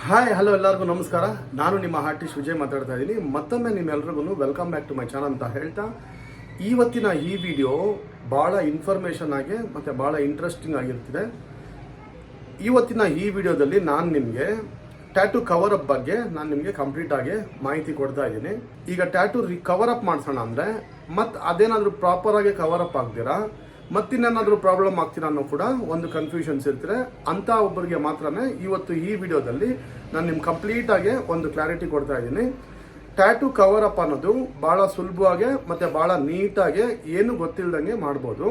Hi hello ಎಲ್ಲರಿಗೂ ನಮಸ್ಕಾರ. ನಾನು ನಿಮ್ಮ ಆರ್ಟಿಸ್ಟ್ ವಿಜಯ್ ಮಾತಾಡ್ತಾ ಇದ್ದೀನಿ. ಮತ್ತೊಮ್ಮೆ ನಿಮ್ಮೆಲ್ರಿಗೂ welcome back to my channel ಅಂತ ಹೇಳ್ತಾ, ಇವತ್ತಿನ ಈ ವಿಡಿಯೋ ಭಾಳ ಇನ್ಫಾರ್ಮೇಷನ್ ಆಗಿ ಮತ್ತು ಭಾಳ ಇಂಟ್ರೆಸ್ಟಿಂಗ್ ಆಗಿರ್ತಿದೆ. ಇವತ್ತಿನ ಈ ವಿಡಿಯೋದಲ್ಲಿ ನಾನು ನಿಮಗೆ ಟ್ಯಾಟೂ ಕವರ್ ಅಪ್ ಬಗ್ಗೆ ನಾನು ನಿಮಗೆ ಕಂಪ್ಲೀಟ್ ಆಗಿ ಮಾಹಿತಿ ಕೊಡ್ತಾ ಇದ್ದೀನಿ. ಈಗ ಟ್ಯಾಟೂ ಕವರ್ ಅಪ್ ಮಾಡಿಸೋಣ ಅಂದರೆ ಮತ್ತು ಅದೇನಾದರೂ ಪ್ರಾಪರಾಗಿ ಕವರ್ ಅಪ್ ಆಗ್ತೀರಾ ಮತ್ತಿನ್ನೇನಾದರೂ ಪ್ರಾಬ್ಲಮ್ ಆಗ್ತೀರಾ ಅನ್ನೋ ಕೂಡ ಒಂದು ಕನ್ಫ್ಯೂಷನ್ಸ್ ಇರ್ತಾರೆ. ಅಂಥ ಒಬ್ಬರಿಗೆ ಮಾತ್ರನೇ ಇವತ್ತು ಈ ವಿಡಿಯೋದಲ್ಲಿ ನಾನು ನಿಮ್ಗೆ ಕಂಪ್ಲೀಟಾಗಿ ಒಂದು ಕ್ಲಾರಿಟಿ ಕೊಡ್ತಾ ಇದ್ದೀನಿ. ಟ್ಯಾಟೂ ಕವರ್ ಅಪ್ ಅನ್ನೋದು ಭಾಳ ಸುಲಭವಾಗಿ ಮತ್ತು ಭಾಳ ನೀಟಾಗಿ ಏನು ಗೊತ್ತಿಲ್ಲದಂಗೆ ಮಾಡ್ಬೋದು.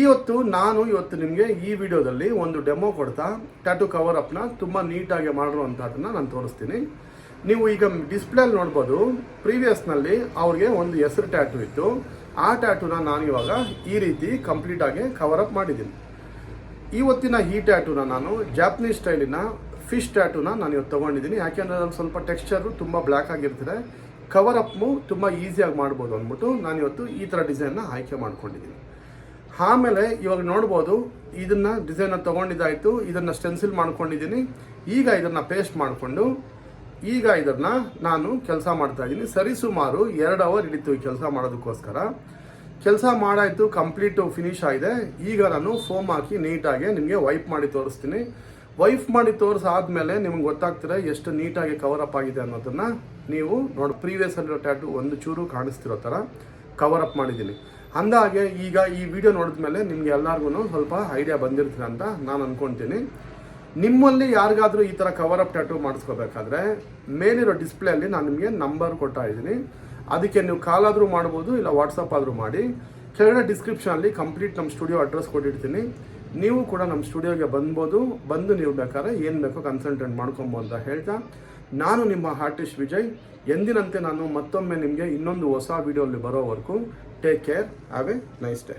ಇವತ್ತು ನಿಮಗೆ ಈ ವಿಡಿಯೋದಲ್ಲಿ ಒಂದು ಡೆಮೋ ಕೊಡ್ತಾ ಟ್ಯಾಟೂ ಕವರ್ ಅಪ್ನ ತುಂಬ ನೀಟಾಗಿ ಮಾಡಿರುವಂಥದ್ದನ್ನು ನಾನು ತೋರಿಸ್ತೀನಿ. ನೀವು ಈಗ ಡಿಸ್ಪ್ಲೇಲಿ ನೋಡ್ಬೋದು, ಪ್ರೀವಿಯಸ್ನಲ್ಲಿ ಅವ್ರಿಗೆ ಒಂದು ಹೆಸರು ಟ್ಯಾಟೂ ಇತ್ತು. ಆ ಟ್ಯಾಟೂನ ನಾನು ಇವಾಗ ಈ ರೀತಿ ಕಂಪ್ಲೀಟಾಗಿ ಕವರ್ ಅಪ್ ಮಾಡಿದ್ದೀನಿ. ಇವತ್ತಿನ ಈ ಟ್ಯಾಟೂನ ನಾನು ಜಾಪನೀಸ್ ಸ್ಟೈಲಿನ ಫಿಶ್ ಟ್ಯಾಟೂನ ನಾನು ಇವತ್ತು ತೊಗೊಂಡಿದ್ದೀನಿ. ಯಾಕೆಂದರೆ ಅದ್ರಲ್ಲಿ ಸ್ವಲ್ಪ ಟೆಕ್ಸ್ಚರು ತುಂಬ ಬ್ಲ್ಯಾಕ್ ಆಗಿರ್ತದೆ, ಕವರ್ ಅಪ್ಪು ತುಂಬ ಈಸಿಯಾಗಿ ಮಾಡ್ಬೋದು ಅಂದ್ಬಿಟ್ಟು ನಾನು ಇವತ್ತು ಈ ಥರ ಡಿಸೈನ್ನ ಆಯ್ಕೆ ಮಾಡ್ಕೊಂಡಿದ್ದೀನಿ. ಆಮೇಲೆ ಇವಾಗ ನೋಡ್ಬೋದು, ಇದನ್ನು ಡಿಸೈನ ತೊಗೊಂಡಿದ್ದಾಯಿತು, ಇದನ್ನು ಸ್ಟೆನ್ಸಿಲ್ ಮಾಡ್ಕೊಂಡಿದ್ದೀನಿ. ಈಗ ಇದನ್ನು ಪೇಸ್ಟ್ ಮಾಡಿಕೊಂಡು ಈಗ ಇದನ್ನು ನಾನು ಕೆಲಸ ಮಾಡ್ತಾ ಇದ್ದೀನಿ. ಸರಿಸುಮಾರು 2 ಅವರ್ ಹಿಡಿತು ಈ ಕೆಲಸ ಮಾಡೋದಕ್ಕೋಸ್ಕರ. ಕೆಲಸ ಮಾಡಾಯಿತು, ಕಂಪ್ಲೀಟು ಫಿನಿಶ್ ಆಗಿದೆ. ಈಗ ನಾನು ಫೋಮ್ ಹಾಕಿ ನೀಟಾಗಿ ನಿಮಗೆ ವೈಪ್ ಮಾಡಿ ತೋರಿಸ್ತೀನಿ. ವೈಪ್ ಮಾಡಿ ತೋರಿಸಾದ್ಮೇಲೆ ನಿಮ್ಗೆ ಗೊತ್ತಾಗ್ತಿದೆ ಎಷ್ಟು ನೀಟಾಗಿ ಕವರ್ ಅಪ್ ಆಗಿದೆ ಅನ್ನೋದನ್ನು. ನೀವು ನೋಡಿ, ಪ್ರೀವಿಯಸ್ ಅಲ್ಲಿರೋ ಟ್ಯಾಟೂ ಒಂದು ಚೂರು ಕಾಣಿಸ್ತಿರೋ ಥರ ಕವರ್ ಅಪ್ ಮಾಡಿದ್ದೀನಿ. ಅಂದಾಗೆ ಈಗ ಈ ವಿಡಿಯೋ ನೋಡಿದ್ಮೇಲೆ ನಿಮ್ಗೆ ಎಲ್ಲರಿಗೂ ಸ್ವಲ್ಪ ಐಡಿಯಾ ಬಂದಿರ್ತೀರ ಅಂತ ನಾನು ಅಂದ್ಕೊತೀನಿ. ನಿಮ್ಮಲ್ಲಿ ಯಾರಿಗಾದರೂ ಈ ಥರ ಕವರ್ ಅಪ್ ಟ್ಯಾಟೂ ಮಾಡಿಸ್ಕೋಬೇಕಾದ್ರೆ ಮೇಲಿರೋ ಡಿಸ್ಪ್ಲೇಯಲ್ಲಿ ನಾನು ನಿಮಗೆ ನಂಬರ್ ಕೊಡ್ತಾ ಇದ್ದೀನಿ. ಅದಕ್ಕೆ ನೀವು ಕಾಲ್ ಆದರೂ ಮಾಡ್ಬೋದು, ಇಲ್ಲ ವಾಟ್ಸಪ್ ಆದರೂ ಮಾಡಿ. ಕೆಳಗಡೆ ಡಿಸ್ಕ್ರಿಪ್ಷನಲ್ಲಿ ಕಂಪ್ಲೀಟ್ ನಮ್ಮ ಸ್ಟುಡಿಯೋ ಅಡ್ರೆಸ್ ಕೊಟ್ಟಿರ್ತೀನಿ. ನೀವು ಕೂಡ ನಮ್ಮ ಸ್ಟುಡಿಯೋಗೆ ಬಂದು ನೀವು ಬೇಕಾದ್ರೆ ಏನು ಬೇಕೋ ಕನ್ಸಲ್ಟೆಂಟ್ ಮಾಡ್ಕೊಬೋದು ಅಂತ ಹೇಳ್ತಾ, ನಾನು ನಿಮ್ಮ ಆರ್ಟಿಸ್ಟ್ ವಿಜಯ್. ಎಂದಿನಂತೆ ನಾನು ಮತ್ತೊಮ್ಮೆ ನಿಮಗೆ ಇನ್ನೊಂದು ಹೊಸ ವಿಡಿಯೋಲ್ಲಿ ಬರೋವರೆಗೂ take care, have A nice day.